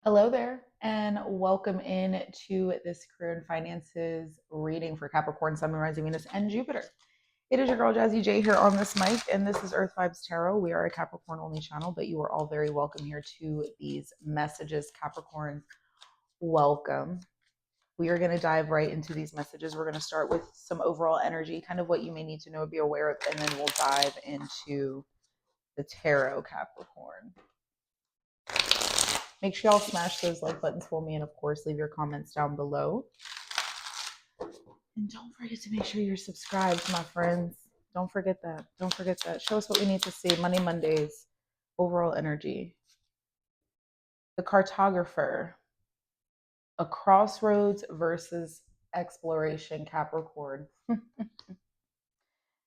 Hello there, and welcome in to this career and finances reading for Capricorn, Sun, Rising, Venus, and Jupiter. It is your girl Jazzy J here on this mic, and this is Earth Vibes Tarot. We are a Capricorn only channel, but you are all very welcome here to these messages. Capricorns, welcome. We are going to dive right into these messages. We're going to start with some overall energy, kind of what you may need to know, be aware of, and then we'll dive into the tarot, Capricorn. Make sure y'all smash those like buttons for me, and of course, leave your comments down below. And don't forget to make sure you're subscribed, my friends. Don't forget that. Don't forget that. Show us what we need to see. Money Mondays, overall energy. The cartographer, a crossroads versus exploration, Capricorn.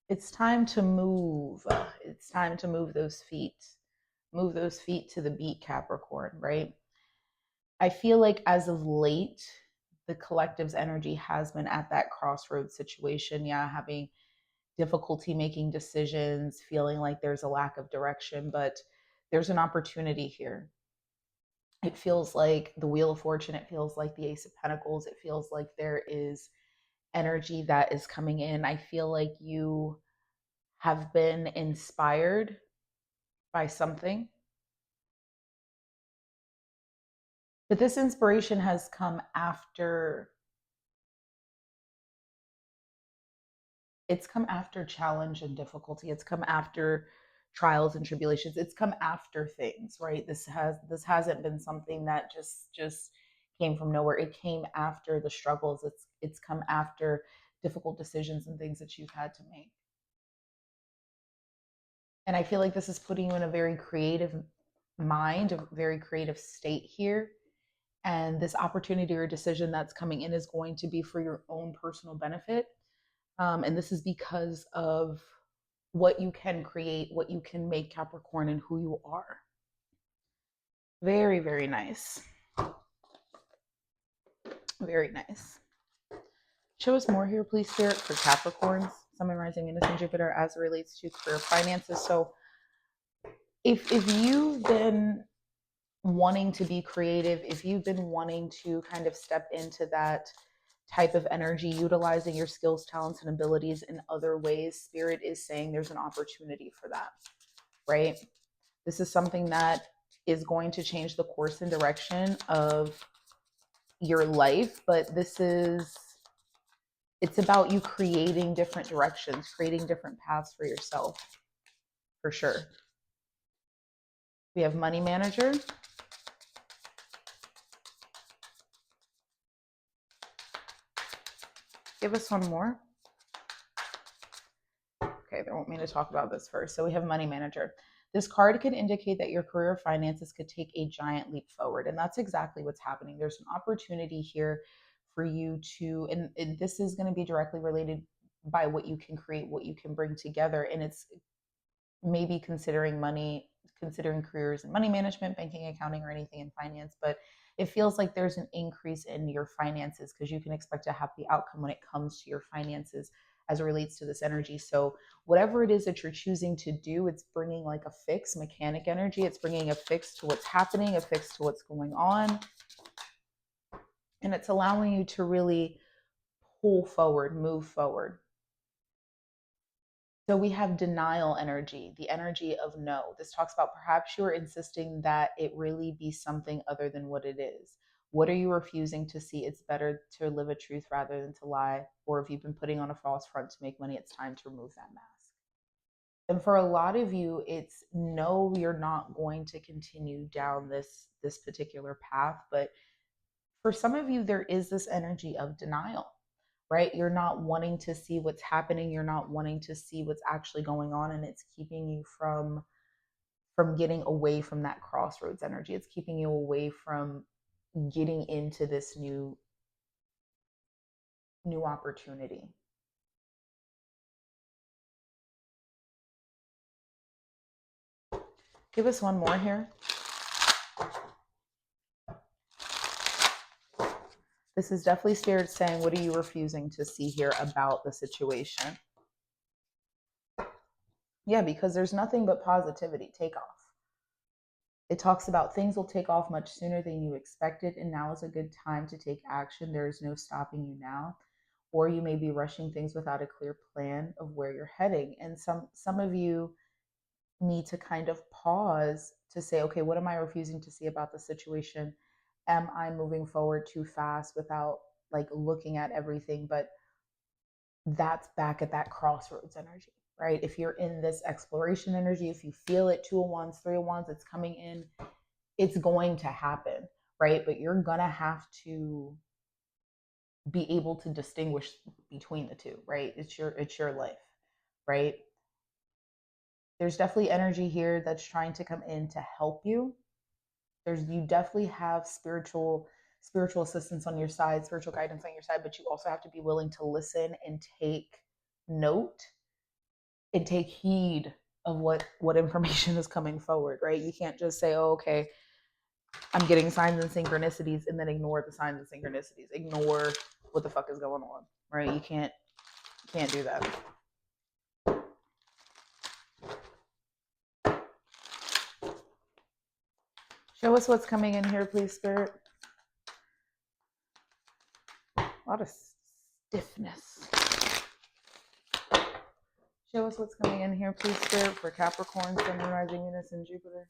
It's time to move. It's time to move those feet. Move those feet to the beat, Capricorn, right? I feel like as of late, the collective's energy has been at that crossroads situation. Yeah, having difficulty making decisions, feeling like there's a lack of direction, but there's an opportunity here. It feels like the Wheel of Fortune, it feels like the Ace of Pentacles, it feels like there is energy that is coming in. I feel like you have been inspired by something, but this inspiration has come after challenge and difficulty. It's come after trials and tribulations. It's come after things, right? This hasn't been something that just came from nowhere. It came after the struggles. It's come after difficult decisions and things that you've had to make. And I feel like this is putting you in a very creative mind, a very creative state here. And this opportunity or decision that's coming in is going to be for your own personal benefit. And this is because of what you can create, what you can make, Capricorn, and who you are. Very, very nice. Very nice. Show us more here, please, Spirit, for Capricorns, Sun, Rising, Venus, and Jupiter as it relates to career finances. So if you've been wanting to be creative, if you've been wanting to kind of step into that type of energy, utilizing your skills, talents, and abilities in other ways, Spirit is saying there's an opportunity for that, right? This is something that is going to change the course and direction of your life, but it's about you creating different directions, creating different paths for yourself, for sure. We have money manager. Give us one more. Okay, they want me to talk about this first. So we have money manager. This card could indicate that your career finances could take a giant leap forward. And that's exactly what's happening. There's an opportunity here for you to, and this is going to be directly related by what you can create, what you can bring together. And it's maybe considering money, considering careers in money management, banking, accounting, or anything in finance. But it feels like there's an increase in your finances because you can expect a happy outcome when it comes to your finances as it relates to this energy. So whatever it is that you're choosing to do, it's bringing like a fix, mechanic energy. It's bringing a fix to what's happening, a fix to what's going on. And it's allowing you to really pull forward, move forward. So we have denial energy, the energy of no. This talks about perhaps you are insisting that it really be something other than what it is. What are you refusing to see? It's better to live a truth rather than to lie. Or if you've been putting on a false front to make money, it's time to remove that mask. And for a lot of you, it's no, you're not going to continue down this particular path. But for some of you, there is this energy of denial, right? You're not wanting to see what's happening. You're not wanting to see what's actually going on. And it's keeping you from getting away from that crossroads energy. It's keeping you away from getting into this new opportunity. Give us one more here. This is definitely Spirit saying, what are you refusing to see here about the situation? Yeah, because there's nothing but positivity. Take off. It talks about things will take off much sooner than you expected, and now is a good time to take action. There is no stopping you now. Or you may be rushing things without a clear plan of where you're heading. And some of you need to kind of pause to say, okay, what am I refusing to see about the situation? Am I moving forward too fast without like looking at everything? But that's back at that crossroads energy, right? If you're in this exploration energy, if you feel it, two of wands, three of wands, it's coming in, it's going to happen, right? But you're gonna have to be able to distinguish between the two, right? It's your life, right? There's definitely energy here that's trying to come in to help you. You definitely have spiritual assistance on your side, spiritual guidance on your side, but you also have to be willing to listen and take note and take heed of what information is coming forward, right? You can't just say, "Oh, okay, I'm getting signs and synchronicities," and then ignore the signs and synchronicities. Ignore what the fuck is going on, right? You can't do that. Show us what's coming in here, please, Spirit. A lot of stiffness. Show us what's coming in here, please, Spirit, for Capricorn, Sun, Moon, Rising, Venus, and Jupiter.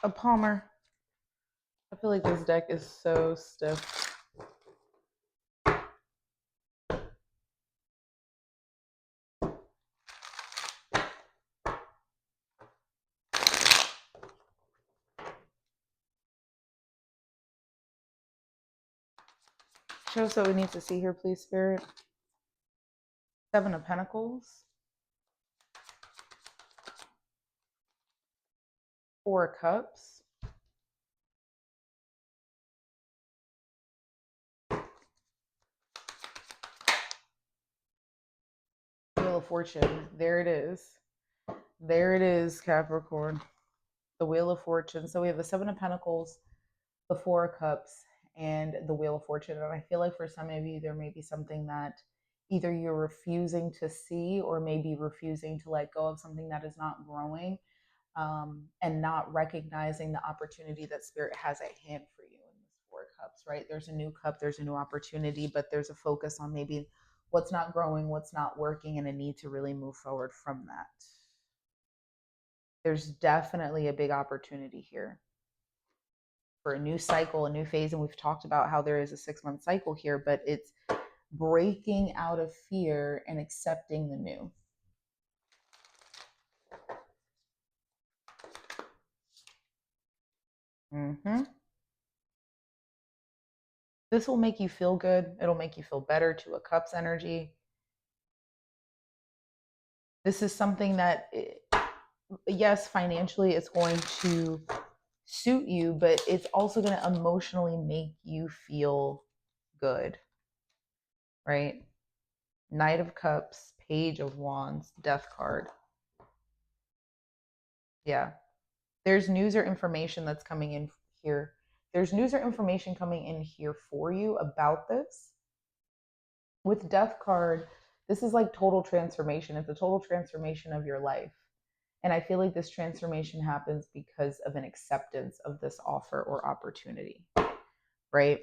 A Palmer. I feel like this deck is so stiff. Show us what we need to see here, please, Spirit. Seven of Pentacles. Four of Cups. Wheel of Fortune. There it is. There it is, Capricorn. The Wheel of Fortune. So we have the Seven of Pentacles, the Four of Cups, and the Wheel of Fortune. And I feel like for some of you, there may be something that either you're refusing to see or maybe refusing to let go of something that is not growing, and not recognizing the opportunity that Spirit has at hand for you in this Four of Cups, right? There's a new cup, there's a new opportunity, but there's a focus on maybe what's not growing, what's not working, and a need to really move forward from that. There's definitely a big opportunity here for a new cycle, a new phase. And we've talked about how there is a 6-month cycle here, but it's breaking out of fear and accepting the new. This will make you feel good. It'll make you feel better. Two of Cups energy. This is something that, yes, financially it's going to suit you, but it's also going to emotionally make you feel good, right? Knight of Cups, Page of Wands, Death card. Yeah. There's news or information that's coming in here. There's news or information coming in here for you about this. With Death card, this is like total transformation. It's a total transformation of your life. And I feel like this transformation happens because of an acceptance of this offer or opportunity, right?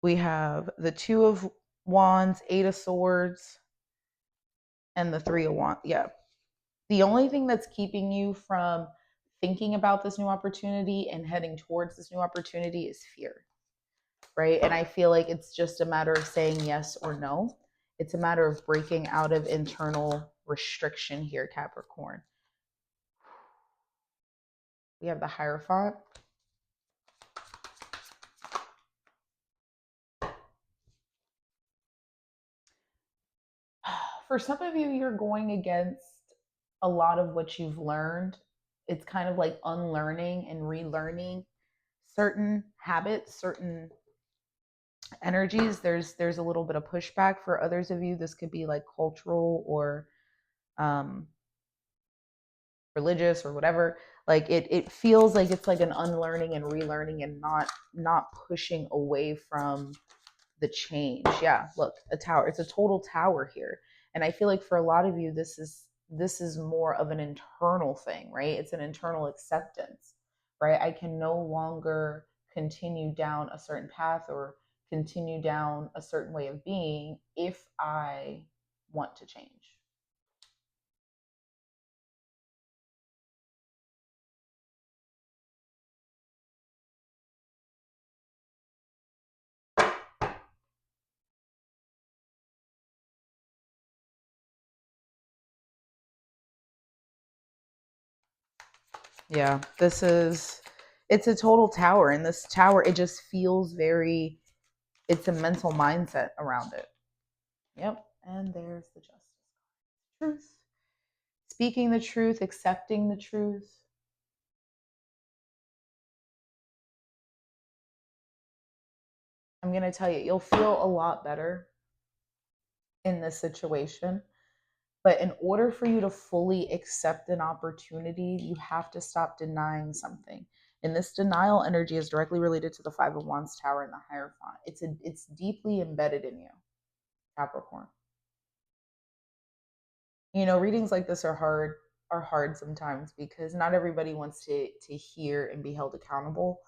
We have the Two of Wands, Eight of Swords, and the Three of Wands. Yeah. The only thing that's keeping you from thinking about this new opportunity and heading towards this new opportunity is fear, right? And I feel like it's just a matter of saying yes or no. It's a matter of breaking out of internal restriction here, Capricorn. We have the Hierophant. For some of you, you're going against a lot of what you've learned. It's kind of like unlearning and relearning certain habits, certain energies. There's a little bit of pushback. For others of you, this could be like cultural or religious or whatever. Like it feels like it's like an unlearning and relearning and not pushing away from the change. Yeah, look, a tower. It's a total tower here. And I feel like for a lot of you, this is more of an internal thing, right? It's an internal acceptance, right? I can no longer continue down a certain path or continue down a certain way of being if I want to change. Yeah, it's a total tower. And this tower, it just feels very, it's a mental mindset around it. Yep. And there's the justice. Truth. Speaking the truth, accepting the truth. I'm going to tell you, you'll feel a lot better in this situation. But in order for you to fully accept an opportunity, you have to stop denying something. And this denial energy is directly related to the Five of Wands tower and the Hierophant. It's deeply embedded in you, Capricorn. Readings like this are hard sometimes because not everybody wants to hear and be held accountable,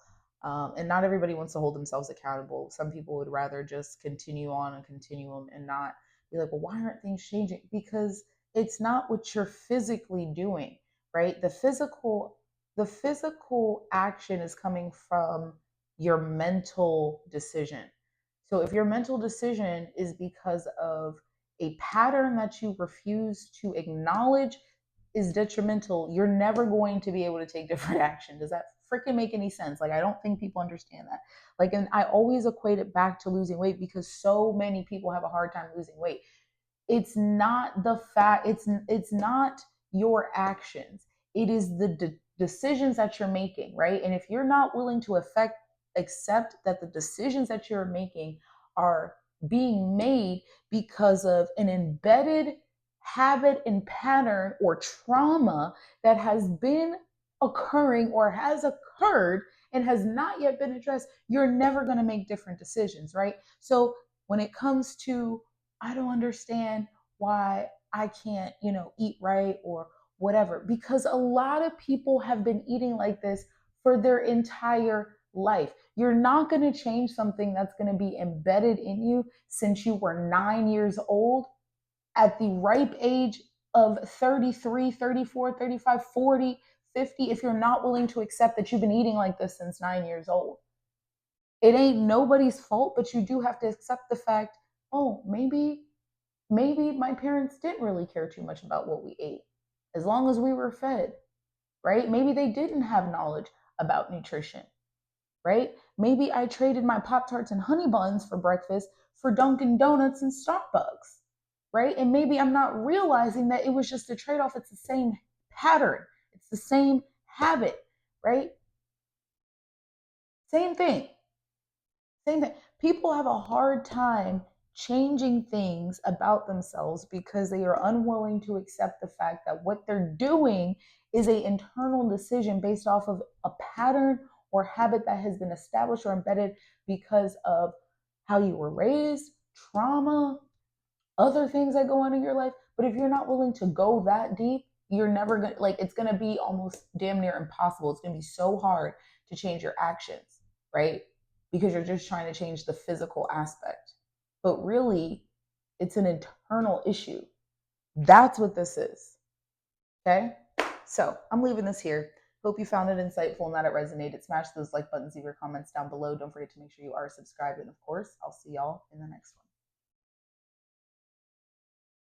and not everybody wants to hold themselves accountable. Some people would rather just continue on and continuum and not be like, well, why aren't things changing? Because it's not what you're physically doing, right? The physical action is coming from your mental decision. So if your mental decision is because of a pattern that you refuse to acknowledge is detrimental, you're never going to be able to take different action. Does that freaking make any sense? Like, I don't think people understand that. Like, and I always equate it back to losing weight because so many people have a hard time losing weight. It's not the fact, it's not your actions, it is the decisions that you're making, right? And if you're not willing to accept that the decisions that you're making are being made because of an embedded habit and pattern or trauma that has been occurring or has occurred and has not yet been addressed, you're never going to make different decisions, right? So when it comes to, I don't understand why I can't, eat right or whatever, because a lot of people have been eating like this for their entire life. You're not going to change something that's going to be embedded in you since you were 9 years old at the ripe age of 33, 34, 35, 40, 50, if you're not willing to accept that you've been eating like this since 9 years old. It ain't nobody's fault, but you do have to accept the fact, oh, maybe my parents didn't really care too much about what we ate as long as we were fed, right? Maybe they didn't have knowledge about nutrition, right? Maybe I traded my Pop Tarts and honey buns for breakfast for Dunkin' Donuts and Starbucks, right? And maybe I'm not realizing that it was just a trade off. It's the same pattern, it's the same habit, right? Same thing. Same thing. People have a hard time changing things about themselves because they are unwilling to accept the fact that what they're doing is a internal decision based off of a pattern or habit that has been established or embedded because of how you were raised, trauma, other things that go on in your life. But if you're not willing to go that deep, you're never gonna, like, it's gonna be almost damn near impossible. It's gonna be so hard to change your actions, right? Because you're just trying to change the physical aspect. But really, it's an internal issue. That's what this is. Okay? So I'm leaving this here. Hope you found it insightful and that it resonated. Smash those like buttons, leave your comments down below. Don't forget to make sure you are subscribed. And of course, I'll see y'all in the next one.